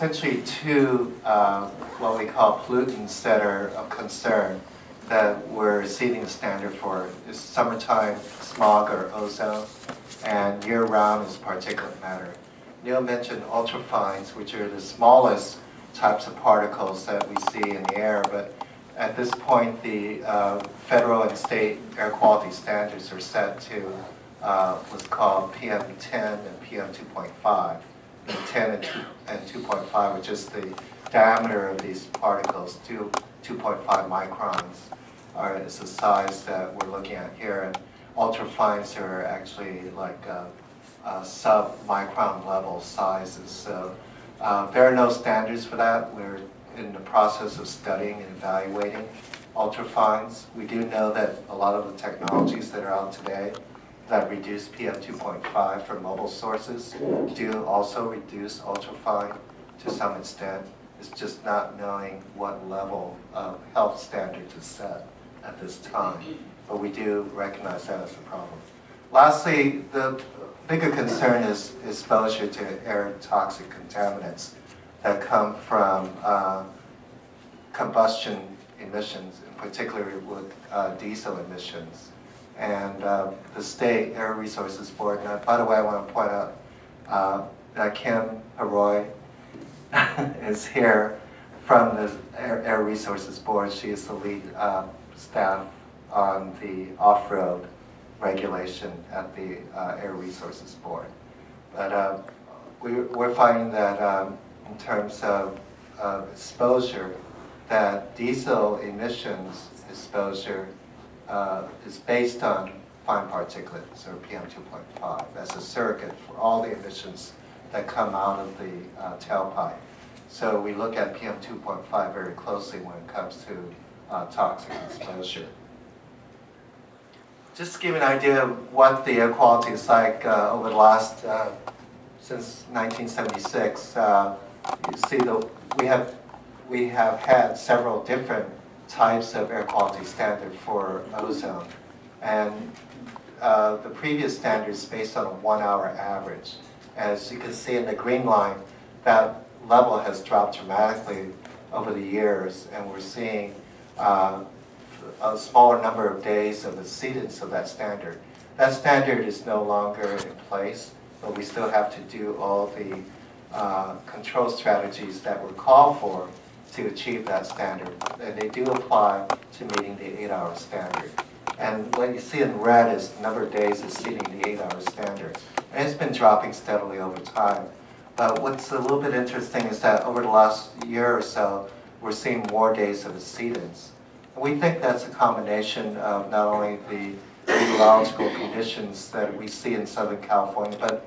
essentially two what we call pollutants that are of concern that we're setting a standard for. Is summertime smog or ozone, and year-round is particulate matter. Neil mentioned ultrafines, which are the smallest types of particles that we see in the air, but at this point the federal and state air quality standards are set to what's called PM10 and PM2.5. 10 and 2.5, which is the diameter of these particles, 2.5 microns is the size that we're looking at here. And ultrafines are actually like sub-micron level sizes. So there are no standards for that. We're in the process of studying and evaluating ultrafines. We do know that a lot of the technologies that are out today that reduce PM2.5 from mobile sources do also reduce ultrafine to some extent. It's just not knowing what level of health standard to set at this time. But we do recognize that as a problem. Lastly, the bigger concern is exposure to air toxic contaminants that come from combustion emissions, in particular with diesel emissions. And the State Air Resources Board, and by the way, I want to point out that Kim Haroy is here from the Air Resources Board. She is the lead staff on the off-road regulation at the Air Resources Board. But we're finding that in terms of exposure, that diesel emissions exposure is based on fine particulates, or PM2.5, as a surrogate for all the emissions that come out of the tailpipe. So we look at PM2.5 very closely when it comes to toxic exposure. Just to give you an idea of what the air quality is like over the last, since 1976, you see that we have had several different types of air quality standard for ozone. And the previous standard is based on a 1 hour average. As you can see in the green line, that level has dropped dramatically over the years, and we're seeing a smaller number of days of exceedance of that standard. That standard is no longer in place, but we still have to do all the control strategies that were called for to achieve that standard. And they do apply to meeting the 8-hour standard. And what you see in red is the number of days exceeding the 8-hour standard. And it's been dropping steadily over time. But what's a little bit interesting is that over the last year or so, we're seeing more days of exceedance. And we think that's a combination of not only the meteorological conditions that we see in Southern California, but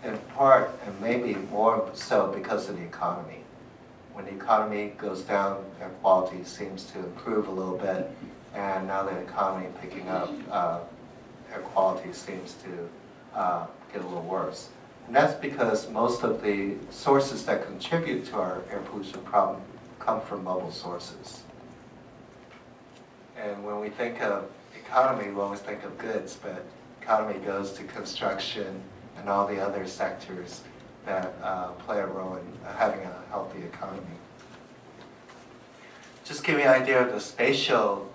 in part, and maybe more so, because of the economy. When the economy goes down, air quality seems to improve a little bit, and now the economy picking up, air quality seems to get a little worse. And that's because most of the sources that contribute to our air pollution problem come from mobile sources. And when we think of economy, we always think of goods, but economy goes to construction and all the other sectors that play a role in having a healthy economy. Just give you an idea of the spatial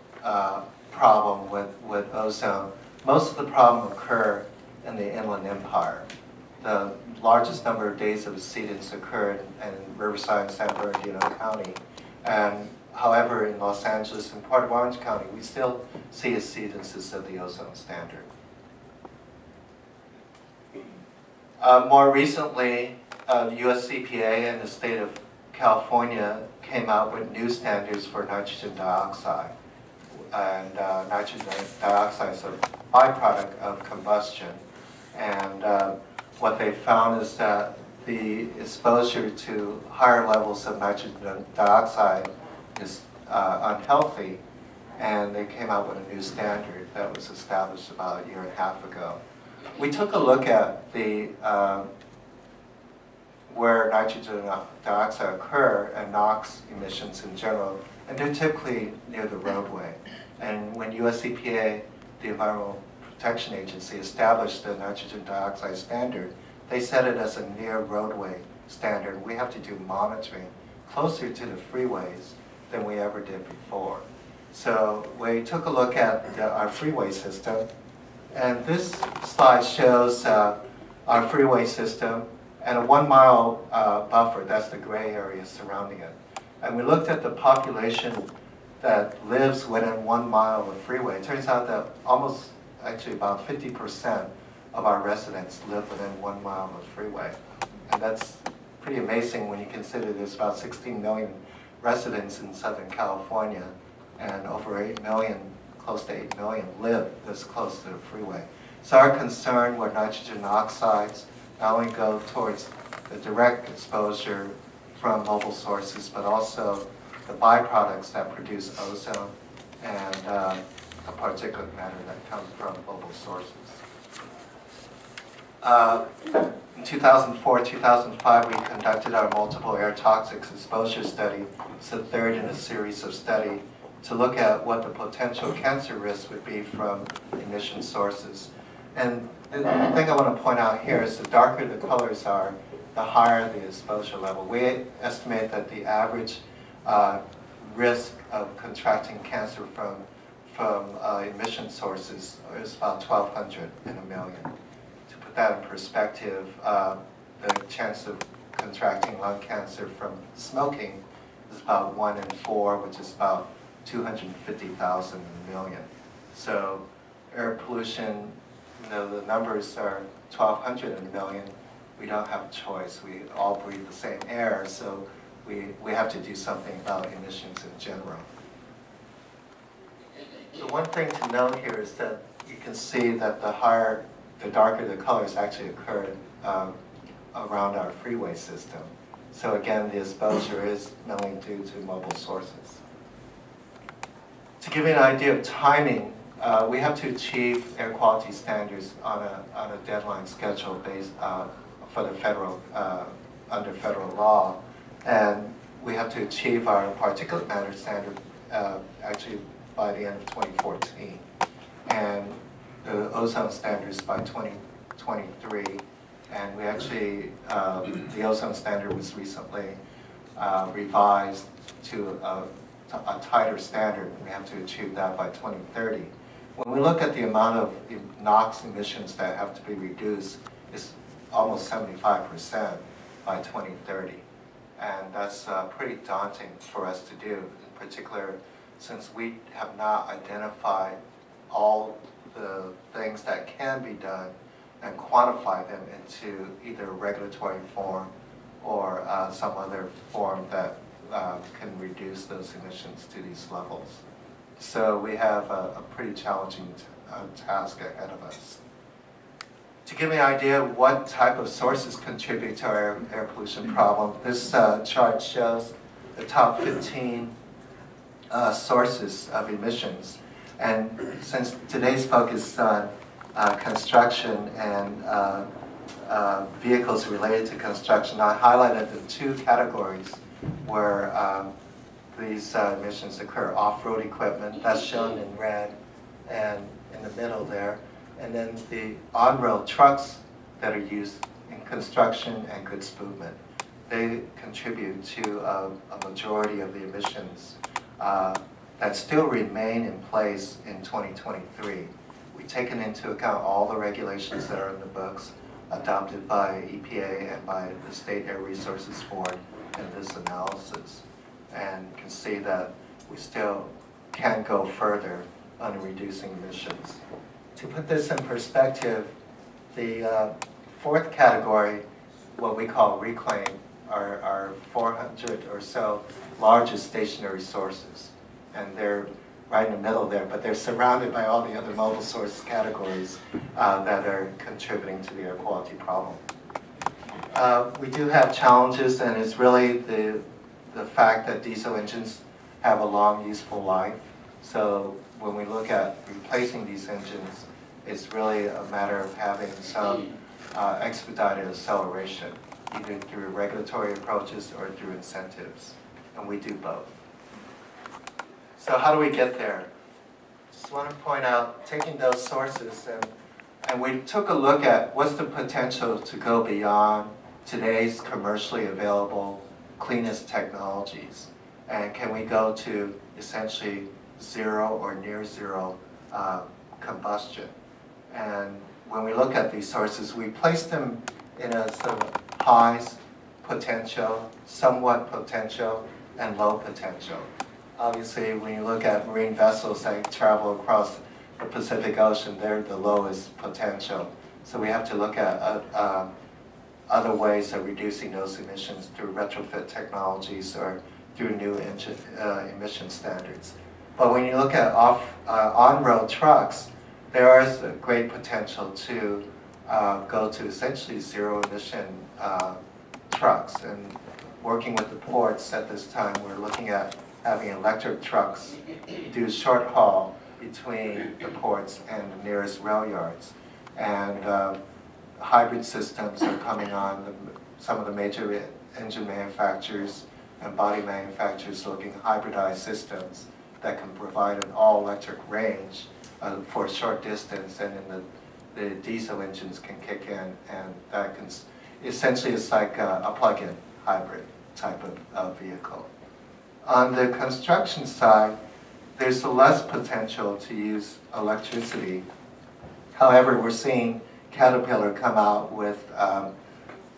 problem with ozone. Most of the problem occur in the Inland Empire. The largest number of days of exceedance occurred in Riverside and San Bernardino County. And however, in Los Angeles and part of Orange County, we still see exceedances of the ozone standard. More recently, the US EPA and the state of California came out with new standards for nitrogen dioxide. And nitrogen dioxide is a byproduct of combustion. And what they found is that the exposure to higher levels of nitrogen dioxide is unhealthy. And they came out with a new standard that was established about a year and a half ago. We took a look at the where nitrogen dioxide occur and NOx emissions in general, and they're typically near the roadway. And when US EPA, the Environmental Protection Agency, established the nitrogen dioxide standard, they set it as a near roadway standard. We have to do monitoring closer to the freeways than we ever did before. So we took a look at our freeway system, and this slide shows our freeway system and a 1 mile buffer. That's the gray area surrounding it. And we looked at the population that lives within 1 mile of a freeway. It turns out that almost, actually about 50% of our residents live within 1 mile of a freeway. And that's pretty amazing when you consider there's about 16 million residents in Southern California, and over 8 million, close to 8 million, live this close to the freeway. So our concern were nitrogen oxides not only go towards the direct exposure from mobile sources, but also the byproducts that produce ozone and a particulate matter that comes from mobile sources. In 2004, 2005, we conducted our multiple air toxics exposure study. It's the third in a series of studies to look at what the potential cancer risk would be from emission sources. And the thing I want to point out here is the darker the colors are, the higher the exposure level. We estimate that the average risk of contracting cancer from emission sources is about 1,200 in a million. To put that in perspective, the chance of contracting lung cancer from smoking is about 1 in 4, which is about 250,000 in a million. So air pollution, the numbers are 1,200 in a million. We don't have a choice. We all breathe the same air, so we have to do something about emissions in general. The one thing to note here is that you can see that the darker the colors actually occur around our freeway system. So again, the exposure is mainly due to mobile sources. To give you an idea of timing, we have to achieve air quality standards on a deadline schedule based for the federal under federal law, and we have to achieve our particulate matter standard actually by the end of 2014, and the ozone standards by 2023. And we actually the ozone standard was recently revised to a tighter standard. We have to achieve that by 2030. When we look at the amount of NOx emissions that have to be reduced, it's almost 75% by 2030. And that's pretty daunting for us to do, in particular since we have not identified all the things that can be done and quantify them into either regulatory form or some other form that can reduce those emissions to these levels. So we have a pretty challenging task ahead of us. To give you an idea of what type of sources contribute to our air pollution problem, this chart shows the top 15 sources of emissions. And since today's focus is on construction and vehicles related to construction, I highlighted the two categories where these emissions occur. Off-road equipment, that's shown in red and in the middle there. And then the on-road trucks that are used in construction and goods movement. They contribute to a majority of the emissions that still remain in place in 2023. We've taken into account all the regulations that are in the books adopted by EPA and by the State Air Resources Board in this analysis. And you can see that we still can go further on reducing emissions. To put this in perspective, the fourth category, what we call reclaim, are 400 or so largest stationary sources. And they're right in the middle there, but they're surrounded by all the other mobile source categories that are contributing to the air quality problem. We do have challenges, and it's really the fact that diesel engines have a long useful life. So when we look at replacing these engines, it's really a matter of having some expedited acceleration, either through regulatory approaches or through incentives, and we do both. So how do we get there? Just want to point out, taking those sources, and we took a look at what's the potential to go beyond today's commercially available cleanest technologies? And can we go to essentially zero or near zero combustion? And when we look at these sources, we place them in a sort of highs potential, somewhat potential, and low potential. Obviously, when you look at marine vessels that travel across the Pacific Ocean, they're the lowest potential. So we have to look at other ways of reducing those emissions through retrofit technologies or through new engine, emission standards. But when you look at on-road trucks, there is a great potential to go to essentially zero-emission trucks. And working with the ports at this time, we're looking at having electric trucks do short haul between the ports and the nearest rail yards. And hybrid systems are coming on. Some of the major engine manufacturers and body manufacturers looking at hybridized systems that can provide an all-electric range for a short distance, and then the diesel engines can kick in, and that can essentially it's like a plug-in hybrid type of vehicle. On the construction side, there's less potential to use electricity. However, we're seeing Caterpillar come out with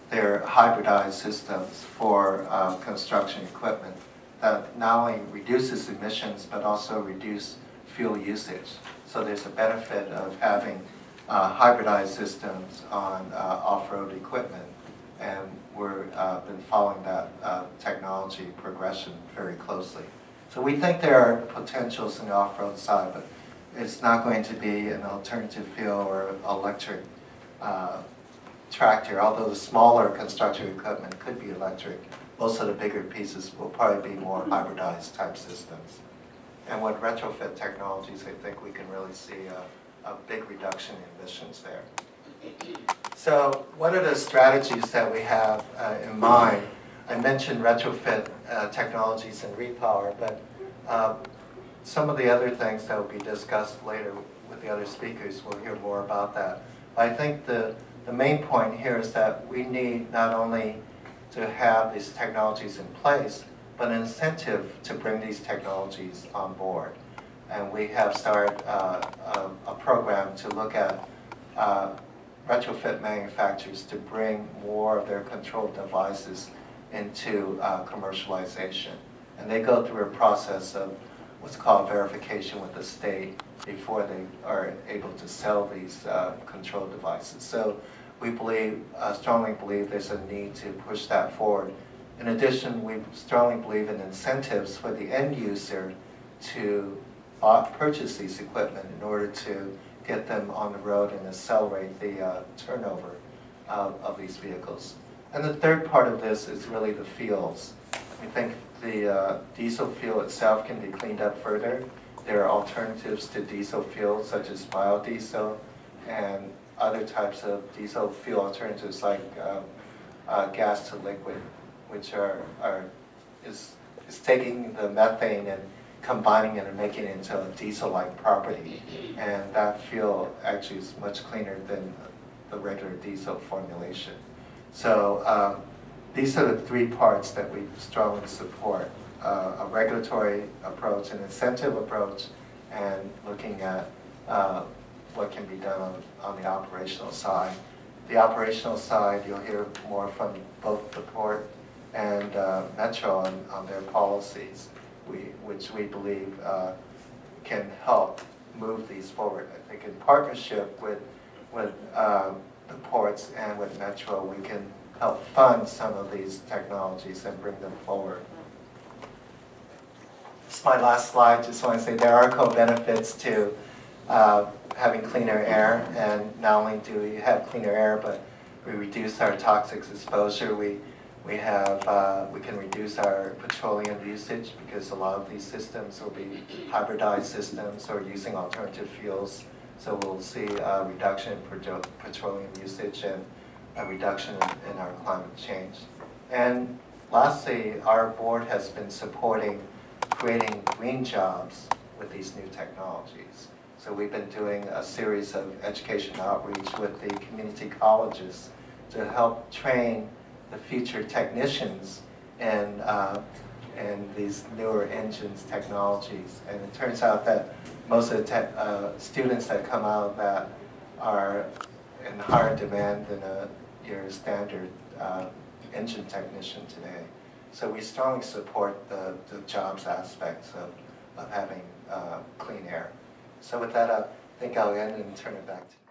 their hybridized systems for construction equipment that not only reduces emissions but also reduce fuel usage. So there's a benefit of having hybridized systems on off-road equipment, and we've been following that technology progression very closely. So we think there are potentials in the off-road side, but it's not going to be an alternative fuel or electric tractor, although the smaller construction equipment could be electric. Most of the bigger pieces will probably be more hybridized type systems. And with retrofit technologies, I think we can really see a big reduction in emissions there. So what are the strategies that we have in mind? I mentioned retrofit technologies and repower, but some of the other things that will be discussed later with the other speakers, we'll hear more about that. But I think the main point here is that we need not only to have these technologies in place, but an incentive to bring these technologies on board. And we have started a program to look at retrofit manufacturers to bring more of their control devices into commercialization. And they go through a process of what's called verification with the state before they are able to sell these control devices. So we believe, strongly believe there's a need to push that forward. In addition, we strongly believe in incentives for the end user to purchase these equipment in order to get them on the road and accelerate the turnover of these vehicles. And the third part of this is really the fuels. We think the diesel fuel itself can be cleaned up further. There are alternatives to diesel fuel, such as biodiesel and other types of diesel fuel alternatives like gas to liquid, which is taking the methane and combining it and making it into a diesel-like property. And that fuel actually is much cleaner than the regular diesel formulation. So these are the three parts that we strongly support: a regulatory approach, an incentive approach, and looking at what can be done on the operational side. The operational side, you'll hear more from both the port and Metro on their policies, which we believe can help move these forward. I think in partnership with the ports and with Metro, we can help fund some of these technologies and bring them forward. This is my last slide. Just want to say there are co-benefits to having cleaner air, and not only do we have cleaner air, but we reduce our toxic exposure. We can reduce our petroleum usage because a lot of these systems will be hybridized systems or using alternative fuels. So we'll see a reduction in petroleum usage and a reduction in our climate change. And lastly, our board has been supporting creating green jobs with these new technologies. So we've been doing a series of education outreach with the community colleges to help train the future technicians in these newer engines technologies. And it turns out that most of the students that come out that are in higher demand than your standard engine technician today. So we strongly support the jobs aspects of having clean air. So with that, I think I'll end and turn it back to you.